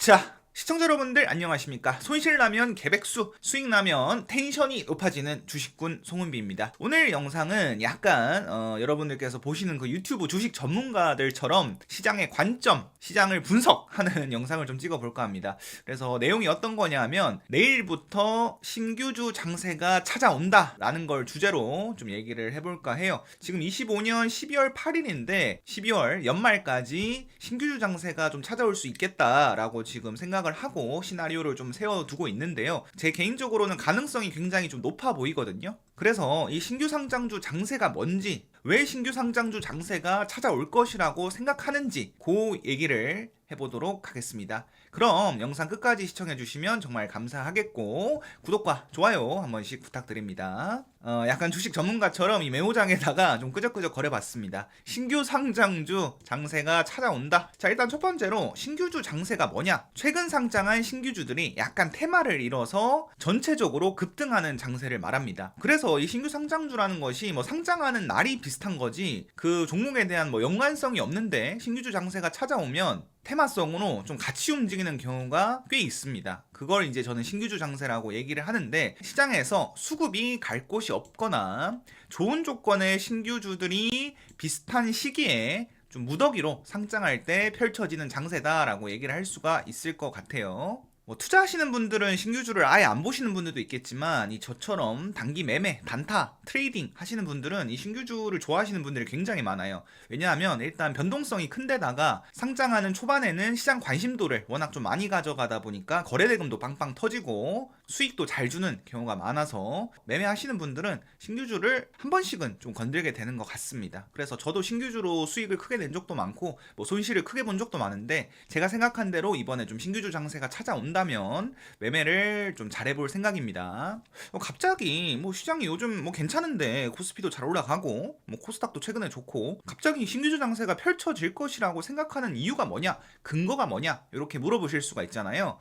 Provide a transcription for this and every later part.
자, 시청자 여러분들 안녕하십니까? 손실나면 개백수, 수익나면 텐션이 높아지는 주식꾼 송은비입니다. 오늘 영상은 약간 여러분들께서 보시는 그 유튜브 주식 전문가들처럼 시장의 관점, 시장을 분석하는 영상을 좀 찍어볼까 합니다. 그래서 내용이 어떤 거냐면 내일부터 신규주 장세가 찾아온다 라는 걸 주제로 좀 얘기를 해볼까 해요. 지금 25년 12월 8일인데 12월 연말까지 신규주 장세가 좀 찾아올 수 있겠다라고 지금 생각을 하고 시나리오를 좀 세워두고 있는데요. 제 개인적으로는 가능성이 굉장히 좀 높아 보이거든요. 그래서 이 신규 상장주 장세가 뭔지, 왜 신규 상장주 장세가 찾아올 것이라고 생각하는지 그 얘기를 해보도록 하겠습니다. 그럼 영상 끝까지 시청해주시면 정말 감사하겠고 구독과 좋아요 한 번씩 부탁드립니다. 약간 주식 전문가처럼 이 메모장에다가 좀 끄적끄적 거려봤습니다. 신규 상장주 장세가 찾아온다. 자, 일단 첫 번째로 신규주 장세가 뭐냐? 최근 상장한 신규주들이 약간 테마를 이뤄서 전체적으로 급등하는 장세를 말합니다. 그래서 이 신규 상장주라는 것이 뭐 상장하는 날이 비슷한 거지 그 종목에 대한 뭐 연관성이 없는데 신규주 장세가 찾아오면 테마성으로 좀 같이 움직이는 경우가 꽤 있습니다. 그걸 이제 저는 신규주 장세라고 얘기를 하는데, 시장에서 수급이 갈 곳이 없거나 좋은 조건의 신규주들이 비슷한 시기에 좀 무더기로 상장할 때 펼쳐지는 장세다라고 얘기를 할 수가 있을 것 같아요. 뭐 투자하시는 분들은 신규주를 아예 안 보시는 분들도 있겠지만, 이 저처럼 단기 매매, 단타, 트레이딩 하시는 분들은 이 신규주를 좋아하시는 분들이 굉장히 많아요. 왜냐하면 일단 변동성이 큰데다가 상장하는 초반에는 시장 관심도를 워낙 좀 많이 가져가다 보니까 거래대금도 빵빵 터지고 수익도 잘 주는 경우가 많아서 매매하시는 분들은 신규주를 한 번씩은 좀 건들게 되는 것 같습니다. 그래서 저도 신규주로 수익을 크게 낸 적도 많고 뭐 손실을 크게 본 적도 많은데, 제가 생각한 대로 이번에 좀 신규주 장세가 찾아온다면 매매를 좀 잘해볼 생각입니다. 갑자기 뭐 시장이 요즘 뭐 괜찮은데 코스피도 잘 올라가고 뭐 코스닥도 최근에 좋고 갑자기 신규주 장세가 펼쳐질 것이라고 생각하는 이유가 뭐냐? 근거가 뭐냐? 이렇게 물어보실 수가 있잖아요.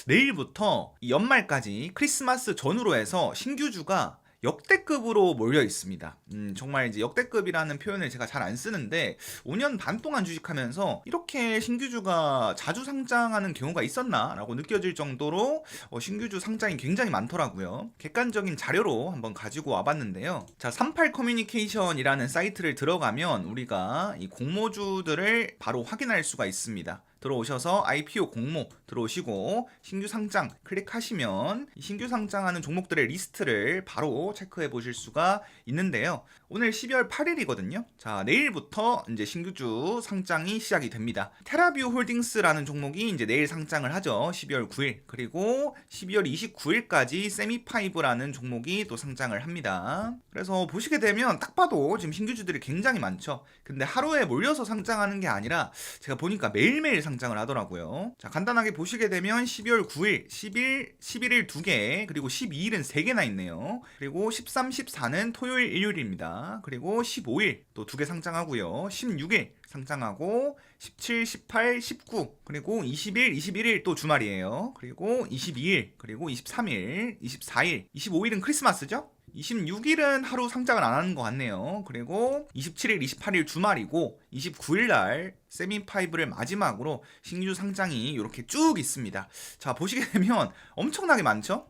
내일부터 연말까지 크리스마스 전후로 해서 신규주가 역대급으로 몰려 있습니다. 정말 이제 역대급이라는 표현을 제가 잘 안 쓰는데 5년 반 동안 주식하면서 이렇게 신규주가 자주 상장하는 경우가 있었나라고 느껴질 정도로 신규주 상장이 굉장히 많더라고요. 객관적인 자료로 한번 가지고 와봤는데요. 자, 38 커뮤니케이션이라는 사이트를 들어가면 우리가 이 공모주들을 바로 확인할 수가 있습니다. 들어오셔서 IPO 공모 들어오시고 신규 상장 클릭하시면 신규 상장하는 종목들의 리스트를 바로 체크해 보실 수가 있는데요. 오늘 12월 8일이거든요. 자, 내일부터 이제 신규주 상장이 시작이 됩니다. 테라뷰 홀딩스라는 종목이 이제 내일 상장을 하죠. 12월 9일. 그리고 12월 29일까지 세미파이브라는 종목이 또 상장을 합니다. 그래서 보시게 되면 딱 봐도 지금 신규주들이 굉장히 많죠. 근데 하루에 몰려서 상장하는 게 아니라 제가 보니까 매일매일 상장을 하더라고요. 자, 간단하게 보시게 되면 12월 9일, 10일, 11일 2개, 그리고 12일은 3개나 있네요. 그리고 13, 14는 토요일, 일요일입니다. 그리고 15일 또 2개 상장하고요. 16일 상장하고 17, 18, 19 그리고 20일, 21일 또 주말이에요. 그리고 22일, 그리고 23일, 24일, 25일은 크리스마스죠? 26일은 하루 상장을 안 하는 것 같네요. 그리고 27일, 28일 주말이고 29일 날 세미파이브를 마지막으로 신규 상장이 이렇게 쭉 있습니다. 자, 보시게 되면 엄청나게 많죠?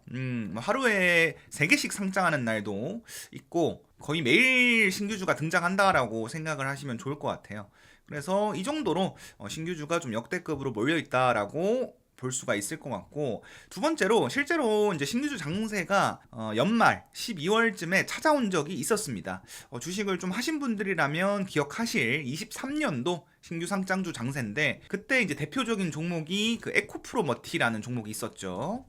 하루에 3개씩 상장하는 날도 있고 거의 매일 신규주가 등장한다라고 생각을 하시면 좋을 것 같아요. 그래서 이 정도로 신규주가 좀 역대급으로 몰려있다라고 볼 수가 있을 것 같고, 두 번째로 실제로 이제 신규주 장세가 연말 12월쯤에 찾아온 적이 있었습니다. 주식을 좀 하신 분들이라면 기억하실 23년도 신규 상장주 장세인데, 그때 이제 대표적인 종목이 그 에코프로머티라는 종목이 있었죠.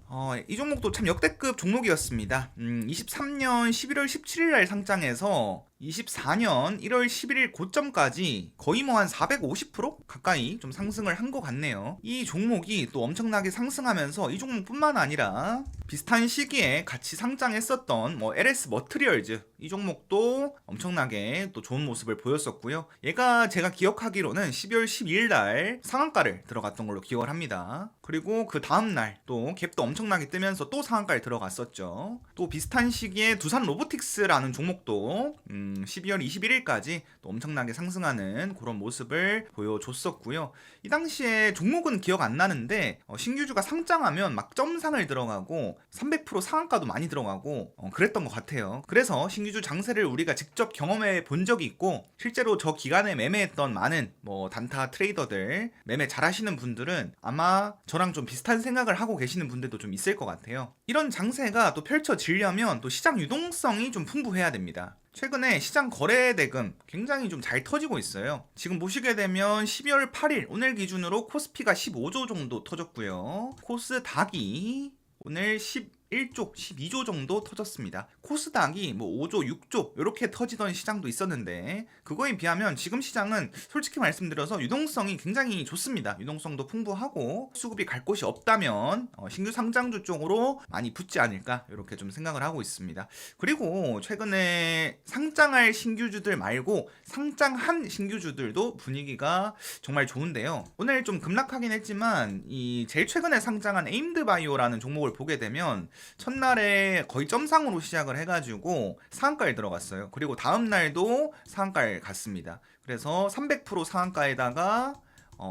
이 종목도 참 역대급 종목이었습니다. 23년 11월 17일 날 상장해서 24년 1월 11일 고점까지 거의 뭐 한 450% 가까이 좀 상승을 한 것 같네요. 이 종목이 또 엄청나게 상승하면서 이 종목뿐만 아니라 비슷한 시기에 같이 상장했었던 뭐 LS 머트리얼즈 이 종목도 엄청나게 또 좋은 모습을 보였었고요. 얘가 제가 기억하기로는 신규주는 12월 12일 날 상한가를 들어갔던 걸로 기억을 합니다. 그리고 그 다음날 또 갭도 엄청나게 뜨면서 또 상한가를 들어갔었죠. 또 비슷한 시기에 두산 로보틱스라는 종목도 12월 21일까지 또 엄청나게 상승하는 그런 모습을 보여줬었고요. 이 당시에 종목은 기억 안 나는데 신규주가 상장하면 막 점상을 들어가고 300% 상한가도 많이 들어가고 그랬던 것 같아요. 그래서 신규주 장세를 우리가 직접 경험해 본 적이 있고, 실제로 저 기간에 매매했던 많은 단타 트레이더들, 매매 잘하시는 분들은 아마 저랑 좀 비슷한 생각을 하고 계시는 분들도 좀 있을 것 같아요. 이런 장세가 또 펼쳐지려면 또 시장 유동성이 좀 풍부해야 됩니다. 최근에 시장 거래 대금 굉장히 좀 잘 터지고 있어요. 지금 보시게 되면 12월 8일 오늘 기준으로 코스피가 15조 정도 터졌고요. 코스닥이 오늘 11조, 12조 정도 터졌습니다. 코스닥이 5조, 6조 이렇게 터지던 시장도 있었는데, 그거에 비하면 지금 시장은 솔직히 말씀드려서 유동성이 굉장히 좋습니다. 유동성도 풍부하고 수급이 갈 곳이 없다면 신규 상장주 쪽으로 많이 붙지 않을까 이렇게 좀 생각을 하고 있습니다. 그리고 최근에 상장할 신규주들 말고 상장한 신규주들도 분위기가 정말 좋은데요. 오늘 좀 급락하긴 했지만 이 제일 최근에 상장한 에임드바이오라는 종목을 보게 되면 첫날에 거의 점상으로 시작을 해가지고 상한가에 들어갔어요. 그리고 다음날도 상한가에 갔습니다. 그래서 300% 상한가에다가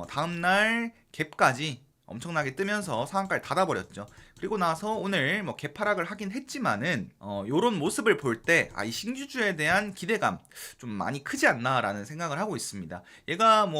다음날 갭까지 엄청나게 뜨면서 상한가를 닫아버렸죠. 그리고 나서 오늘 개파락을 하긴 했지만은 요런 모습을 볼 때 이 신규주에 대한 기대감 좀 많이 크지 않나라는 생각을 하고 있습니다. 얘가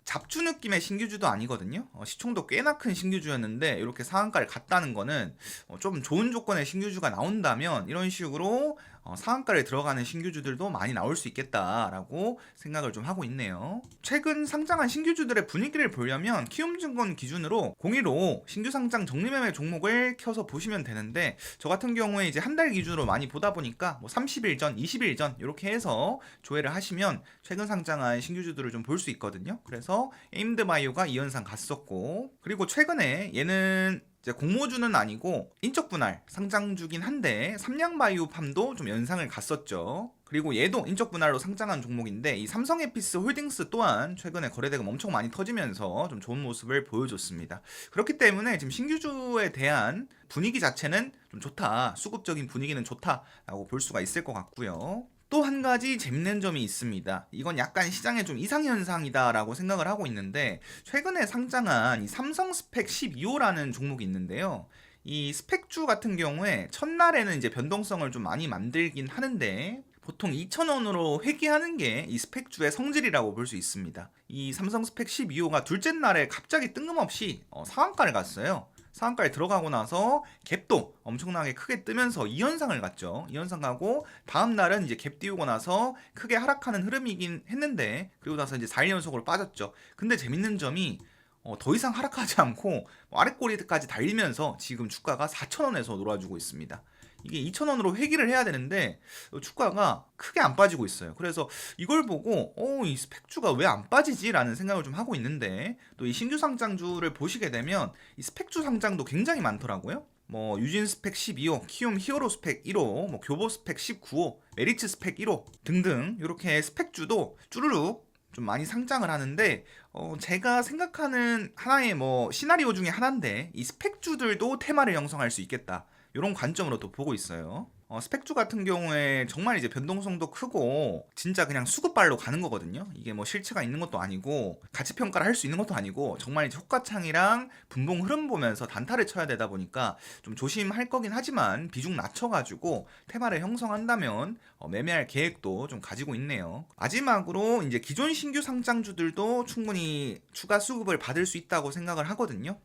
잡주 느낌의 신규주도 아니거든요. 시총도 꽤나 큰 신규주였는데 이렇게 상한가를 갔다는 거는 좀 좋은 조건의 신규주가 나온다면 이런 식으로 상한가를 들어가는 신규주들도 많이 나올 수 있겠다라고 생각을 좀 하고 있네요. 최근 상장한 신규주들의 분위기를 보려면 키움증권 기준으로 015 신규 상장 정리매매 종목을 켜서 보시면 되는데, 저 같은 경우에 이제 한 달 기준으로 많이 보다 보니까 30일 전, 20일 전 이렇게 해서 조회를 하시면 최근 상장한 신규주들을 좀 볼 수 있거든요. 그래서 에임드바이오가 이 현상 갔었고, 그리고 최근에 얘는 이제 공모주는 아니고 인적 분할 상장주긴 한데 삼양바이오팜도 좀 연상을 갔었죠. 그리고 얘도 인적 분할로 상장한 종목인데 이 삼성에피스 홀딩스 또한 최근에 거래대금 엄청 많이 터지면서 좀 좋은 모습을 보여줬습니다. 그렇기 때문에 지금 신규주에 대한 분위기 자체는 좀 좋다, 수급적인 분위기는 좋다라고 볼 수가 있을 것 같고요. 또 한 가지 재밌는 점이 있습니다. 이건 약간 시장의 좀 이상현상이다라고 생각을 하고 있는데, 최근에 상장한 이 삼성 스펙 12호라는 종목이 있는데요. 이 스펙주 같은 경우에 첫날에는 이제 변동성을 좀 많이 만들긴 하는데, 보통 2,000원으로 회귀하는 게 이 스펙주의 성질이라고 볼 수 있습니다. 이 삼성 스펙 12호가 둘째 날에 갑자기 뜬금없이 상한가를 갔어요. 상한가에 들어가고 나서 갭도 엄청나게 크게 뜨면서 이 현상을 갔죠. 이 현상 가고 다음 날은 이제 갭 띄우고 나서 크게 하락하는 흐름이긴 했는데, 그리고 나서 이제 4일 연속으로 빠졌죠. 근데 재밌는 점이 더 이상 하락하지 않고 아랫꼬리까지 달리면서 지금 주가가 4,000원에서 놀아주고 있습니다. 이게 2,000원으로 회귀를 해야 되는데 주가가 크게 안 빠지고 있어요. 그래서 이걸 보고 이 스펙주가 왜 안 빠지지? 라는 생각을 좀 하고 있는데, 또 이 신규 상장주를 보시게 되면 이 스펙주 상장도 굉장히 많더라고요. 유진 스펙 12호, 키움 히어로 스펙 1호, 교보 스펙 19호, 메리츠 스펙 1호 등등 이렇게 스펙주도 쭈루룩 좀 많이 상장을 하는데, 제가 생각하는 하나의 시나리오 중에 하나인데 이 스펙주들도 테마를 형성할 수 있겠다, 이런 관점으로 또 보고 있어요. 스펙주 같은 경우에 정말 이제 변동성도 크고 진짜 그냥 수급발로 가는 거거든요. 이게 실체가 있는 것도 아니고 가치 평가를 할 수 있는 것도 아니고 정말 이제 호가창이랑 분봉 흐름 보면서 단타를 쳐야 되다 보니까 좀 조심할 거긴 하지만 비중 낮춰가지고 테마를 형성한다면 매매할 계획도 좀 가지고 있네요. 마지막으로 이제 기존 신규 상장주들도 충분히 추가 수급을 받을 수 있다고 생각을 하거든요.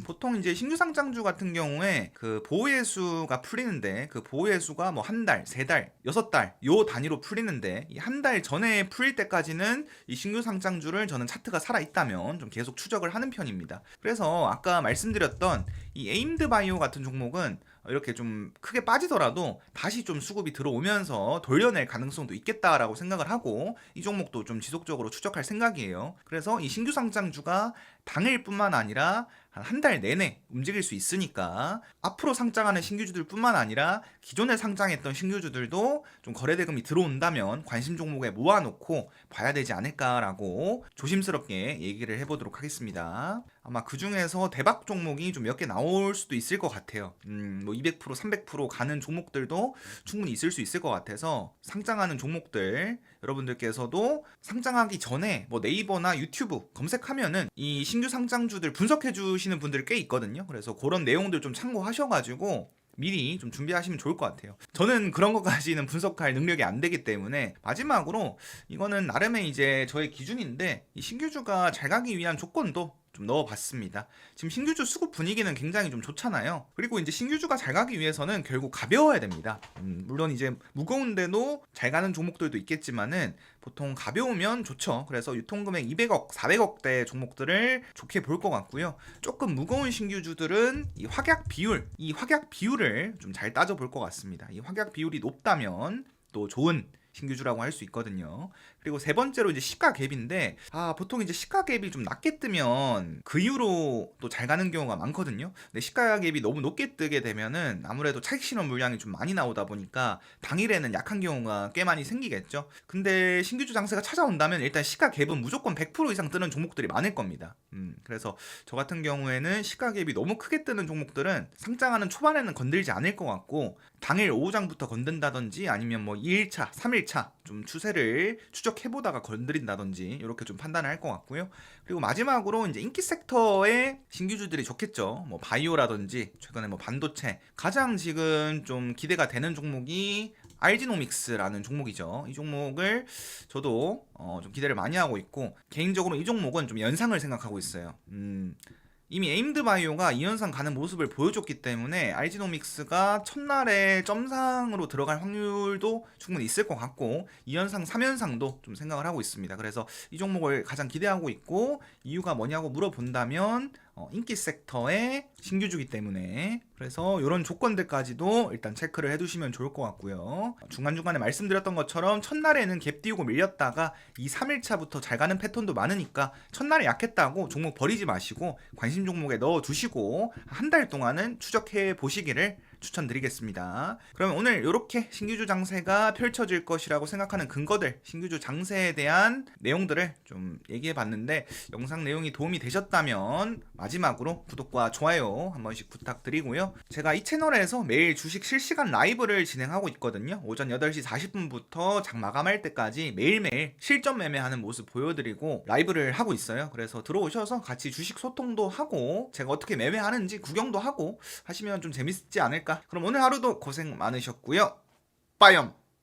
보통 이제 신규 상장주 같은 경우에 그 보호예수가 풀리는데, 그 보호예수가 한 달, 세 달, 6달 요 단위로 풀리는데, 이 한 달 전에 풀릴 때까지는 이 신규 상장주를 저는 차트가 살아있다면 좀 계속 추적을 하는 편입니다. 그래서 아까 말씀드렸던 이 에임드바이오 같은 종목은 이렇게 좀 크게 빠지더라도 다시 좀 수급이 들어오면서 돌려낼 가능성도 있겠다라고 생각을 하고 이 종목도 좀 지속적으로 추적할 생각이에요. 그래서 이 신규 상장주가 당일뿐만 아니라 한 달 내내 움직일 수 있으니까 앞으로 상장하는 신규주들 뿐만 아니라 기존에 상장했던 신규주들도 좀 거래대금이 들어온다면 관심 종목에 모아놓고 봐야 되지 않을까라고 조심스럽게 얘기를 해보도록 하겠습니다. 아마 그 중에서 대박 종목이 좀 몇 개 나올 수도 있을 것 같아요. 뭐 200%, 300% 가는 종목들도 충분히 있을 수 있을 것 같아서 상장하는 종목들 여러분들께서도 상장하기 전에 뭐 네이버나 유튜브 검색하면은 이 신규 상장주들 분석해 주시는 분들이 꽤 있거든요. 그래서 그런 내용들 좀 참고하셔가지고 미리 좀 준비하시면 좋을 것 같아요. 저는 그런 것까지는 분석할 능력이 안 되기 때문에 마지막으로 이거는 나름의 이제 저의 기준인데 이 신규주가 잘 가기 위한 조건도 좀 넣어봤습니다. 지금 신규주 수급 분위기는 굉장히 좀 좋잖아요. 그리고 이제 신규주가 잘 가기 위해서는 결국 가벼워야 됩니다. 물론 이제 무거운데도 잘 가는 종목들도 있겠지만은 보통 가벼우면 좋죠. 그래서 유통금액 200억, 400억대 종목들을 좋게 볼 것 같고요. 조금 무거운 신규주들은 이 확약 비율을 좀 잘 따져볼 것 같습니다. 이 확약 비율이 높다면 또 좋은 신규주라고 할 수 있거든요. 그리고 세 번째로 이제 시가 갭인데 보통 이제 시가 갭이 좀 낮게 뜨면 그 이후로 또 잘 가는 경우가 많거든요. 근데 시가 갭이 너무 높게 뜨게 되면은 아무래도 차익 실현 물량이 좀 많이 나오다 보니까 당일에는 약한 경우가 꽤 많이 생기겠죠. 근데 신규주 장세가 찾아온다면 일단 시가 갭은 무조건 100% 이상 뜨는 종목들이 많을 겁니다. 그래서 저 같은 경우에는 시가 갭이 너무 크게 뜨는 종목들은 상장하는 초반에는 건들지 않을 것 같고 당일 오후장부터 건든다든지 아니면 뭐 2일차, 3일차 좀 추세를 추적해보다가 건드린다든지 이렇게 좀 판단을 할 것 같고요. 그리고 마지막으로 이제 인기 섹터의 신규주들이 좋겠죠. 뭐 바이오라든지 최근에 뭐 반도체 가장 지금 좀 기대가 되는 종목이 알지노믹스라는 종목이죠. 이 종목을 저도 좀 기대를 많이 하고 있고 개인적으로 이 종목은 좀 연상을 생각하고 있어요. 이미 에임드바이오가 2연상 가는 모습을 보여줬기 때문에 알지노믹스가 첫날에 점상으로 들어갈 확률도 충분히 있을 것 같고 2연상, 3연상도 좀 생각을 하고 있습니다. 그래서 이 종목을 가장 기대하고 있고 이유가 뭐냐고 물어본다면 인기 섹터의 신규주기 때문에 그래서 이런 조건들까지도 일단 체크를 해두시면 좋을 것 같고요. 중간중간에 말씀드렸던 것처럼 첫날에는 갭 띄우고 밀렸다가 2, 3일차부터 잘 가는 패턴도 많으니까 첫날에 약했다고 종목 버리지 마시고 관심 종목에 넣어두시고 한 달 동안은 추적해 보시기를 추천드리겠습니다. 그러면 오늘 이렇게 신규주 장세가 펼쳐질 것이라고 생각하는 근거들, 신규주 장세에 대한 내용들을 좀 얘기해 봤는데 영상 내용이 도움이 되셨다면 마지막으로 구독과 좋아요 한 번씩 부탁드리고요. 제가 이 채널에서 매일 주식 실시간 라이브를 진행하고 있거든요. 오전 8시 40분부터 장 마감할 때까지 매일매일 실전 매매하는 모습 보여드리고 라이브를 하고 있어요. 그래서 들어오셔서 같이 주식 소통도 하고 제가 어떻게 매매하는지 구경도 하고 하시면 좀 재밌지 않을까. 그럼 오늘 하루도 고생 많으셨고요. 빠염.